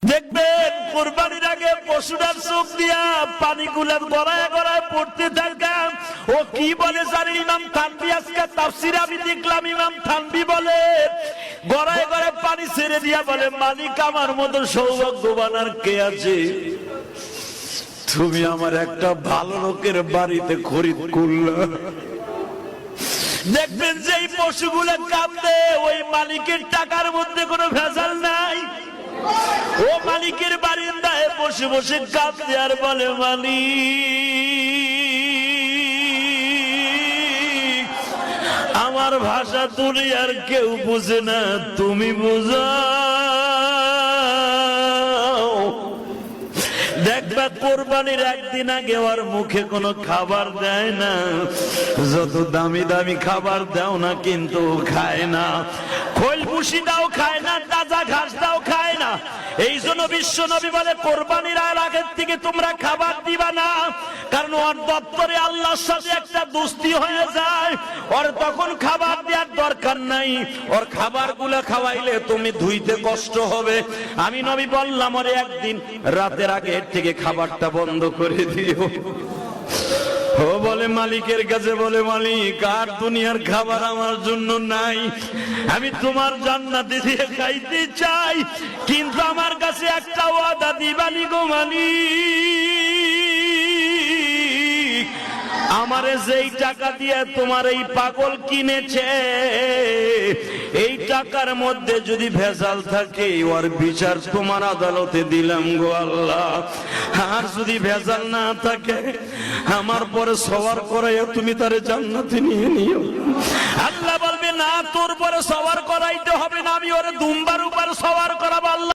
দেখবেন কুরবানির আগে পশুটার চোখ দিয়া পানিগুলা গড়ায় গড়ায় পড়তে থাকতাম। ও কি বলে জানি ইমাম থানভী আজকে তাফসীরে আমি দেখলাম ইমাম থানভী বলে গড়ায় গড়ায় পানি ছেড়ে দিয়া বলে, মালিক আমার মতো সৌভাগ্যবান আর কে আছে? তুমি আমার একটা ভালো লোকের বাড়িতে খরিদ করলা। দেখবেন যে এই পশুগুলা কাঁদে ওই মালিকের টাকার মধ্যে কোনো ভেজাল নাই। ও মালিকের বারিন্দায় বসে বসে কাঁদে আর বলে, মালিক আমার ভাষা তুলি আর কেউ বুঝে না, তুমি বুঝাও। দেখবা কোরবানির একদিন আগে ওর মুখে কোনো খাবার দেয় না, যত দামি দামি খাবার দাও না কিন্তু খায় না, খোল ভুসি দাও খায় না, তাজা ঘাস দাও খায় না। এই জন্য বিশ্ব নবী বলে কোরবানির আগের থেকে তোমরা খাবার দিবা না, কারণ ওর দপ্তরে আল্লাহর সাথে একটা দোস্তি হয়ে যায়, ওর তখন খাবার দেওয়ার দরকার নাই। ওর খাবার গুলা খাওয়াইলে তুমি ধুইতে কষ্ট হবে। আমি নবী বললাম ওরে একদিন রাতের আগে থেকে খাবারটা বন্ধ করে দিও। ও বলে মালিকের কাছে বলে, মালিক আর দুনিয়ার খাবার আমার জন্য নাই, আমি তোমার জান্নাতে দিয়ে খাইতে চাই, কিন্তু আমার কাছে একটা ওয়াদা দিবানি গো মালিক, আমারে যেই টাকা দিয়ে তোমার এই পাগল কিনেছে এই টাকার মধ্যে যদি ভেজাল থাকে ওর বিচার তোমার আদালতে দিলাম গো আল্লাহ। আর যদি ভেজাল না থাকে আমার পরে সওয়ার করাইয়া তুমি তারে জান্নাতে নিয়ে নিও। আল্লাহ বলবে না, তোর পরে সওয়ার করাইতে হবে না, আমি ওরে দুম্বার উপর সওয়ার করাবো। আল্লাহ